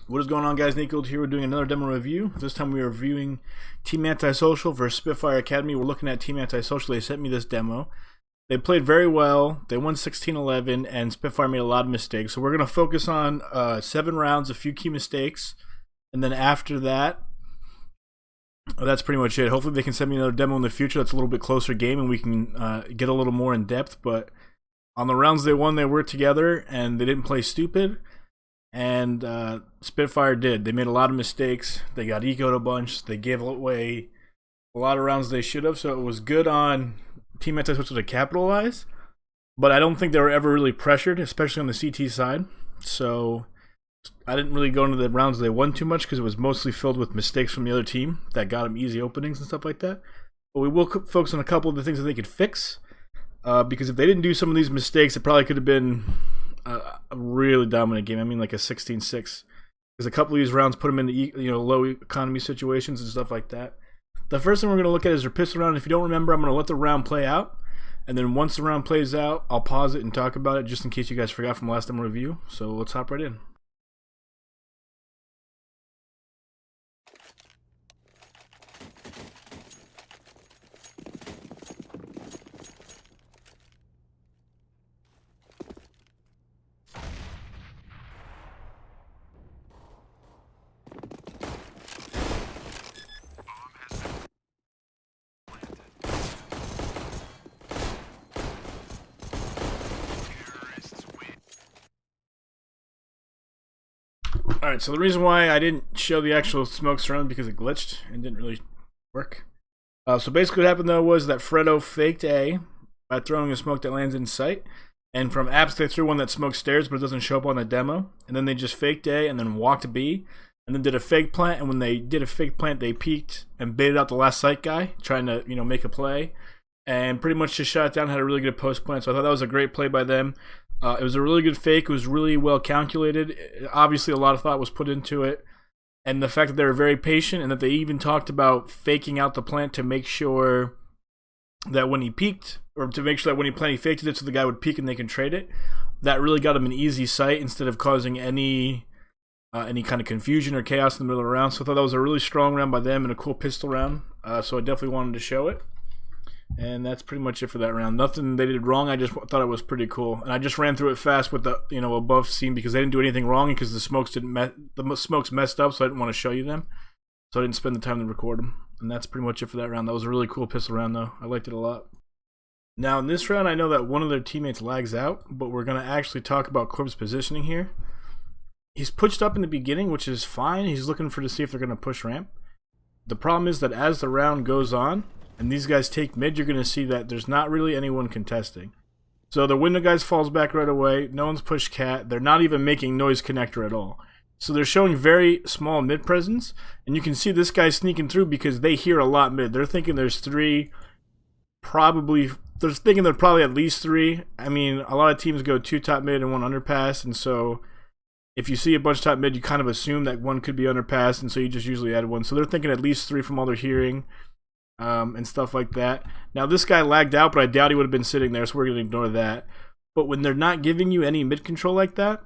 What is going on, guys? Nico here. We're doing another demo review. This time we are reviewing Team AntiSocial versus Spitfire Academy. We're looking at Team AntiSocial. They sent me this demo. They played very well. They won 16-11, and Spitfire made a lot of mistakes. So we're going to focus on 7 rounds, a few key mistakes, and then after that, that's pretty much it. Hopefully they can send me another demo in the future that's a little bit closer game, and we can get a little more in depth. But on the rounds they won, they worked together, and they didn't play stupid. And Spitfire did. They made a lot of mistakes. They got ecoed a bunch. They gave away a lot of rounds they should have. So it was good on Team AntiSocial to capitalize. But I don't think they were ever really pressured, especially on the CT side. So I didn't really go into the rounds they won too much because it was mostly filled with mistakes from the other team that got them easy openings and stuff like that. But we will focus on a couple of the things that they could fix. Because if they didn't do some of these mistakes, it probably could have been a really dominant game. I mean, like a 16-6. Because a couple of these rounds put them into low economy situations and stuff like that. The first thing we're going to look at is their pistol round. If you don't remember, I'm going to let the round play out. And then once the round plays out, I'll pause it and talk about it just in case you guys forgot from last time review. So let's hop right in. Alright, so the reason why I didn't show the actual smokes around because it glitched and didn't really work. So basically what happened though was that Fredo faked A by throwing a smoke that lands in sight. And from apps they threw one that smokes stairs but it doesn't show up on the demo. And then they just faked A and then walked B. And then did a fake plant, and when they did a fake plant they peeked and baited out the last sight guy trying to make a play. And pretty much just shot it down, had a really good post plant. So I thought that was a great play by them. It was a really good fake. It was really well calculated. Obviously, a lot of thought was put into it. And the fact that they were very patient and that they even talked about faking out the plant to make sure that when he peeked, or to make sure that when he planted, he faked it so the guy would peek and they can trade it. That really got him an easy sight instead of causing any kind of confusion or chaos in the middle of the round. So I thought that was a really strong round by them and a cool pistol round. So I definitely wanted to show it. And that's pretty much it for that round. Nothing they did wrong. I just thought it was pretty cool, and I just ran through it fast with the above scene because they didn't do anything wrong because the smokes messed up, so I didn't want to show you them. So I didn't spend the time to record them. And that's pretty much it for that round. That was a really cool pistol round though. I liked it a lot. Now in this round, I know that one of their teammates lags out, but we're gonna actually talk about Corb's positioning here. He's pushed up in the beginning, which is fine. He's looking to see if they're gonna push ramp. The problem is that as the round goes on, and these guys take mid, you're going to see that there's not really anyone contesting. So the window guys falls back right away. No one's pushed cat. They're not even making noise connector at all. So they're showing very small mid presence. And you can see this guy sneaking through because they hear a lot mid. They're thinking there's 3. They're thinking there's probably at least 3. I mean, a lot of teams go 2 top mid and 1 underpass. And so if you see a bunch top mid, you kind of assume that 1 could be underpass. And so you just usually add 1. So they're thinking at least 3 from all they're hearing. And stuff like that. Now this guy lagged out, but I doubt he would have been sitting there, so we're going to ignore that. But when they're not giving you any mid control like that,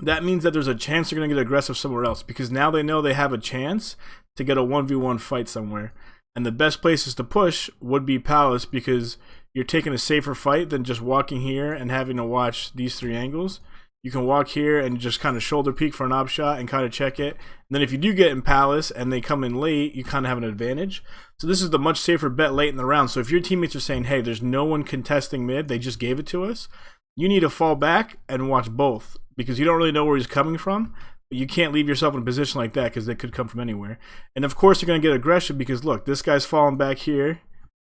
that means that there's a chance they're going to get aggressive somewhere else, because now they know they have a chance to get a 1v1 fight somewhere. And the best places to push would be Palace, because you're taking a safer fight than just walking here and having to watch these 3 angles. You can walk here and just kind of shoulder peek for an op shot and kind of check it. And then if you do get in Palace and they come in late, you kind of have an advantage. So this is the much safer bet late in the round. So if your teammates are saying, hey, there's no one contesting mid, they just gave it to us, you need to fall back and watch both, because you don't really know where he's coming from. But you can't leave yourself in a position like that because they could come from anywhere. And of course, you're going to get aggressive because, look, this guy's falling back here.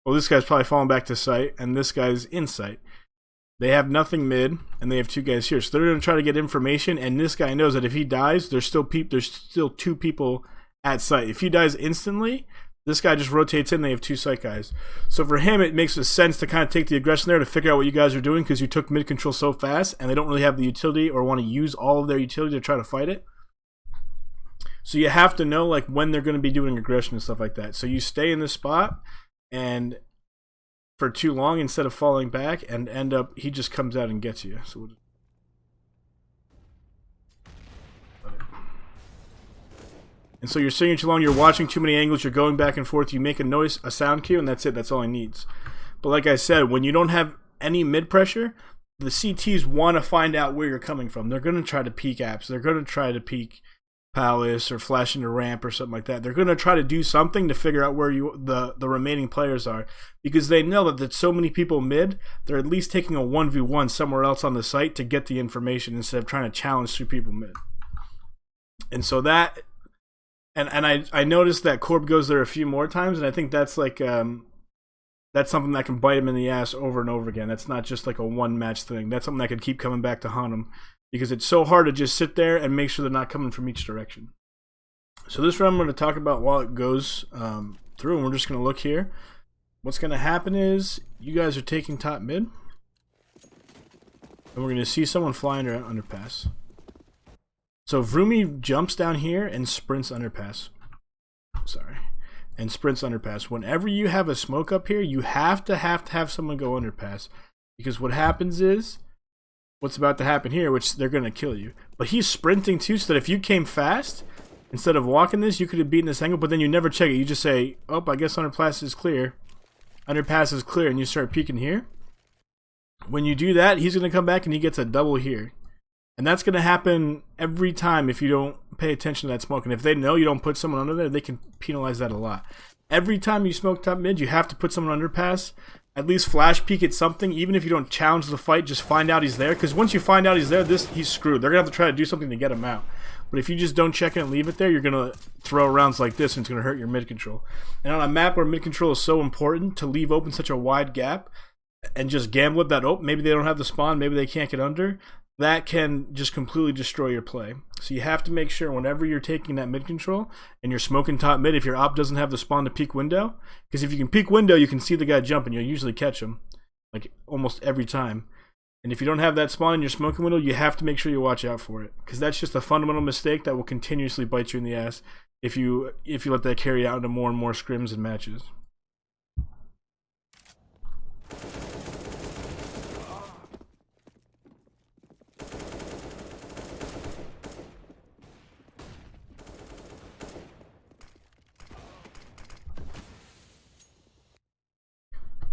Well, this guy's probably falling back to sight, and this guy's in sight. They have nothing mid, and they have 2 guys here. So they're going to try to get information, and this guy knows that if he dies, there's still 2 people at sight. If he dies instantly, this guy just rotates in, they have 2 sight guys. So for him, it makes sense to kind of take the aggression there to figure out what you guys are doing, because you took mid control so fast, and they don't really have the utility or want to use all of their utility to try to fight it. So you have to know like when they're going to be doing aggression and stuff like that. So you stay in this spot, and for too long instead of falling back and end up, he just comes out and gets you. So we'll And so you're sitting too long, you're watching too many angles, you're going back and forth, you make a noise, a sound cue, and that's it. That's all he needs. But like I said, when you don't have any mid pressure, the CTs want to find out where you're coming from. They're going to try to peek apps. They're going to try to peek Palace or flash into ramp or something like that. They're going to try to do something to figure out where the remaining players are, because they know that there's so many people mid, they're at least taking a 1v1 somewhere else on the site to get the information instead of trying to challenge 2 people mid. And so that, and I noticed that Corb goes there a few more times, and I think that's like that's something that can bite him in the ass over and over again. That's not just like a one match thing. That's something that could keep coming back to haunt him, because it's so hard to just sit there and make sure they're not coming from each direction. So this round I'm going to talk about while it goes through, and we're just going to look here. What's going to happen is you guys are taking top mid, and we're going to see someone fly under underpass. So Vroomy jumps down here and sprints underpass. Sorry. And sprints underpass. Whenever you have a smoke up here, you have to have someone go underpass, because what happens is what's about to happen here, which they're going to kill you. But he's sprinting too, so that if you came fast, instead of walking this, you could have beaten this angle, but then you never check it. You just say, oh, I guess underpass is clear. Underpass is clear, and you start peeking here. When you do that, he's going to come back and he gets a double here. And that's going to happen every time if you don't pay attention to that smoke. And if they know you don't put someone under there, they can penalize that a lot. Every time you smoke top mid, you have to put someone underpass. At least flash peek at something. Even if you don't challenge the fight, just find out he's there. Because once you find out he's there, he's screwed. They're going to have to try to do something to get him out. But if you just don't check it and leave it there, you're going to throw rounds like this, and it's going to hurt your mid control. And on a map where mid control is so important, to leave open such a wide gap and just gamble it that, oh, maybe they don't have the spawn, maybe they can't get under, that can just completely destroy your play. So you have to make sure whenever you're taking that mid control and you're smoking top mid, if your op doesn't have the spawn to peek window, because if you can peek window, you can see the guy jump and you'll usually catch him, like almost every time. And if you don't have that spawn in your smoking window, you have to make sure you watch out for it, because that's just a fundamental mistake that will continuously bite you in the ass if you let that carry out into more and more scrims and matches.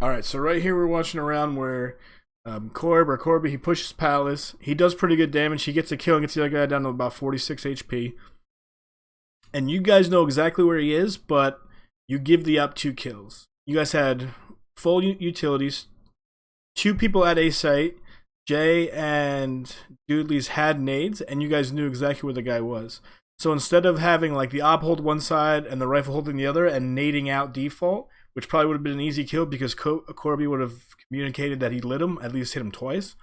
Alright, so right here we're watching around where Corby, he pushes Palace. He does pretty good damage. He gets a kill and gets the other guy down to about 46 HP. And you guys know exactly where he is, but you give the up 2 kills. You guys had full utilities. 2 people at A site. Jay and Doodley's had nades, and you guys knew exactly where the guy was. So instead of having like the op hold one side and the rifle holding the other and nading out default, which probably would have been an easy kill because Corby would have communicated that he lit him, at least hit him twice.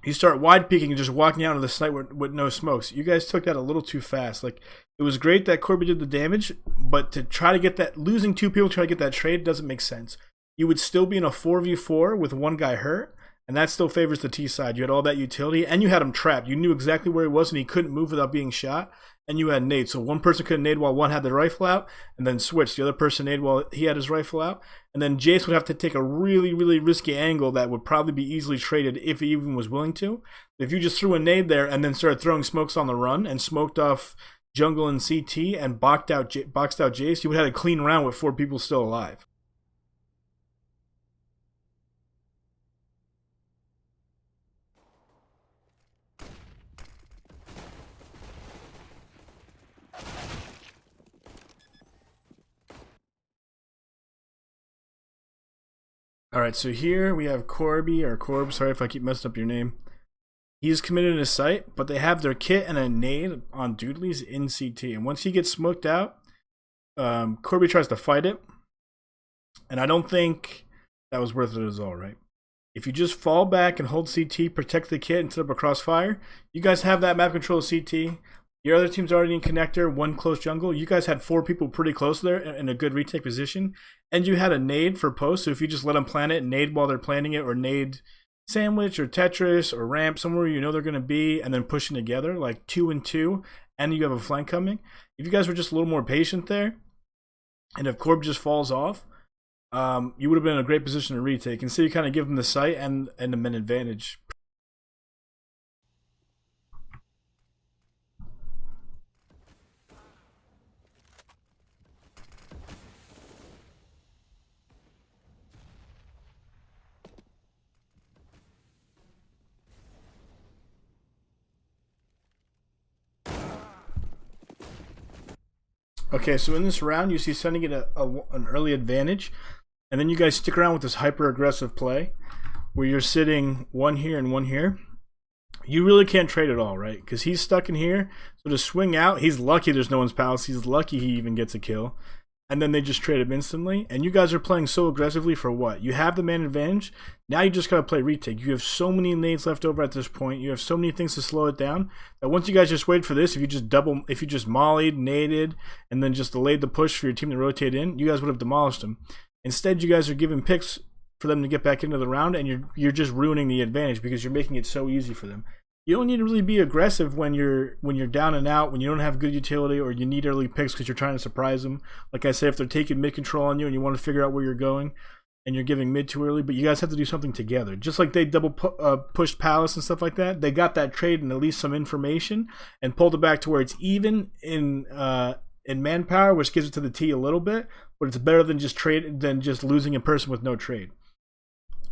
You start wide peeking and just walking out of the site with no smokes. You guys took that a little too fast. Like, it was great that Corby did the damage, but to try to get that, losing 2 people to try to get that trade doesn't make sense. You would still be in a 4v4 with one guy hurt, and that still favors the T side. You had all that utility, and you had him trapped. You knew exactly where he was, and he couldn't move without being shot. And you had nade, so one person could nade while one had the rifle out, and then switch. The other person nade while he had his rifle out, and then Jace would have to take a really, really risky angle that would probably be easily traded if he even was willing to. If you just threw a nade there and then started throwing smokes on the run and smoked off jungle and CT and boxed out Jace, you would have had a clean round with 4 people still alive. Alright, so here we have Corby, or Corb, sorry if I keep messing up your name. He's committed a site, but they have their kit and a nade on Doodley's in CT. And once he gets smoked out, Corby tries to fight it. And I don't think that was worth it at all, right? If you just fall back and hold CT, protect the kit, and set up a crossfire, you guys have that map control CT. Your other team's already in connector, 1 close jungle. You guys had 4 people pretty close there in a good retake position. And you had a nade for post, so if you just let them plan it, nade while they're planning it, or nade sandwich or Tetris or ramp, somewhere you know they're going to be, and then pushing together, like 2 and 2, and you have a flank coming. If you guys were just a little more patient there, and if Corb just falls off, you would have been in a great position to retake. And so you kind of give them the sight and the min advantage. Okay, so in this round, you see Sunny get an early advantage, and then you guys stick around with this hyper-aggressive play, where you're sitting one here and one here. You really can't trade at all, right? Because he's stuck in here, so to swing out, he's lucky there's no one's palace. He's lucky he even gets a kill. And then they just trade him instantly. And you guys are playing so aggressively for what? You have the man advantage. Now you just got to play retake. You have so many nades left over at this point. You have so many things to slow it down that once you guys just wait for this, if you just mollied, naded, and then just delayed the push for your team to rotate in, you guys would have demolished them. Instead, you guys are giving picks for them to get back into the round, and you're just ruining the advantage because you're making it so easy for them. You don't need to really be aggressive when you're down and out, when you don't have good utility, or you need early picks because you're trying to surprise them. Like I said, if they're taking mid control on you and you want to figure out where you're going, and you're giving mid too early, but you guys have to do something together. Just like they double pushed Palace and stuff like that, they got that trade and at least some information and pulled it back to where it's even in manpower, which gives it to the T a little bit, but it's better than just losing in person with no trade.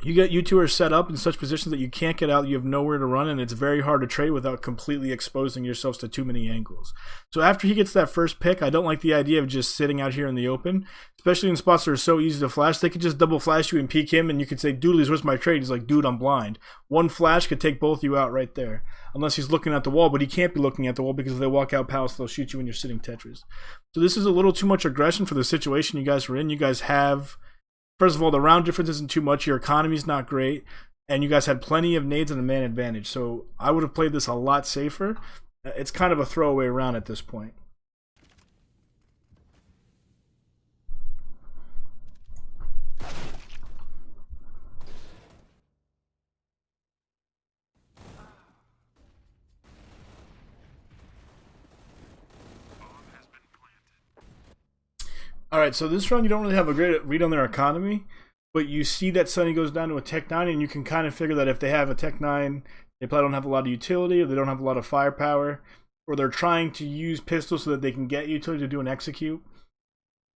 You two are set up in such positions that you can't get out, you have nowhere to run, and it's very hard to trade without completely exposing yourselves to too many angles. So after he gets that first pick, I don't like the idea of just sitting out here in the open, especially in spots that are so easy to flash. They could just double flash you and peek him, and you could say, Doodlies, where's my trade? He's like, dude, I'm blind. One flash could take both of you out right there, unless he's looking at the wall, but he can't be looking at the wall because if they walk out Palace, they'll shoot you when you're sitting Tetris. So this is a little too much aggression for the situation you guys were in. You guys have... First of all, the round difference isn't too much. Your economy's not great. And you guys had plenty of nades and a man advantage. So I would have played this a lot safer. It's kind of a throwaway round at this point. Alright, so this round you don't really have a great read on their economy, but you see that Sunny goes down to a Tech 9, and you can kind of figure that if they have a Tech 9, they probably don't have a lot of utility, or they don't have a lot of firepower, or they're trying to use pistols so that they can get utility to do an execute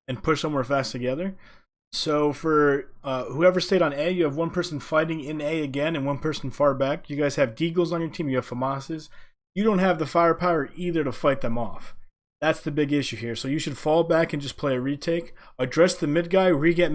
and push somewhere fast together. So for whoever stayed on A, you have one person fighting in A again and one person far back. You guys have Deagles on your team, you have FAMASes. You don't have the firepower either to fight them off. That's the big issue here. So you should fall back and just play a retake, address the mid guy, retake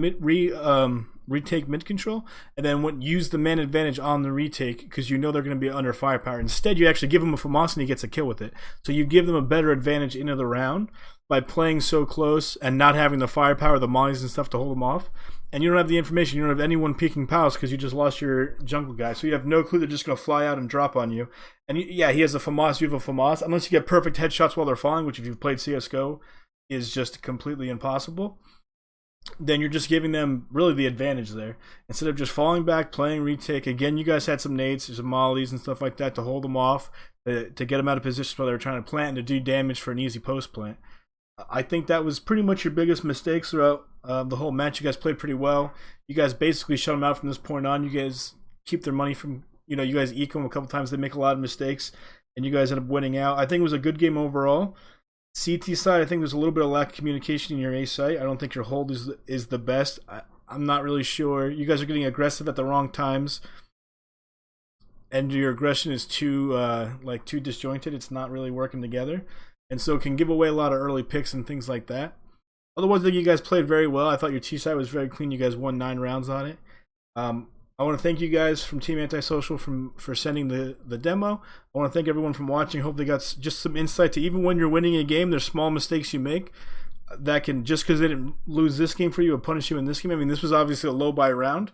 mid control, and then use the man advantage on the retake because you know they're going to be under firepower. Instead, you actually give him a FAMAS and he gets a kill with it. So you give them a better advantage into the round by playing so close and not having the firepower, the mollies and stuff to hold them off. And you don't have the information. You don't have anyone peeking Palace because you just lost your jungle guy. So you have no clue they're just going to fly out and drop on you. And yeah, he has a FAMAS, you have a FAMAS. Unless you get perfect headshots while they're falling, which if you've played CSGO is just completely impossible, then you're just giving them really the advantage there. Instead of just falling back, playing retake. Again, you guys had some nades, some mollies and stuff like that to hold them off, to get them out of position while they were trying to plant and to do damage for an easy post plant. I think that was pretty much your biggest mistakes throughout the whole match. You guys played pretty well. You guys basically shut them out from this point on. You guys keep their money from, you guys eco them a couple times. They make a lot of mistakes, and you guys end up winning out. I think it was a good game overall. CT side, I think there's a little bit of lack of communication in your A site. I don't think your hold is the best. I'm not really sure. You guys are getting aggressive at the wrong times, and your aggression is too disjointed. It's not really working together. And so it can give away a lot of early picks and things like that. Otherwise, I think you guys played very well. I thought your T side was very clean. You guys won 9 rounds on it. I want to thank you guys from Team AntiSocial for sending the demo. I want to thank everyone from watching. Hope they got just some insight to even when you're winning a game, there's small mistakes you make that can, just because they didn't lose this game for you or punish you in this game. I mean, this was obviously a low buy round.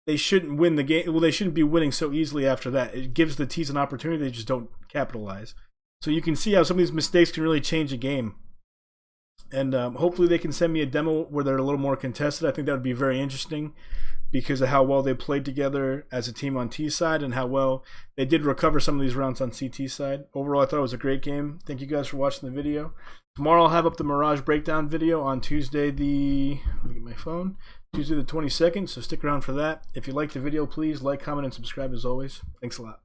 They shouldn't win the game. Well, they shouldn't be winning so easily after that. It gives the T's an opportunity. They just don't capitalize. So you can see how some of these mistakes can really change a game. And hopefully they can send me a demo where they're a little more contested. I think that would be very interesting because of how well they played together as a team on T side and how well they did recover some of these rounds on CT side. Overall, I thought it was a great game. Thank you guys for watching the video. Tomorrow I'll have up the Mirage breakdown video on Tuesday let me get my phone. Tuesday the 22nd, so stick around for that. If you liked the video, please like, comment, and subscribe as always. Thanks a lot.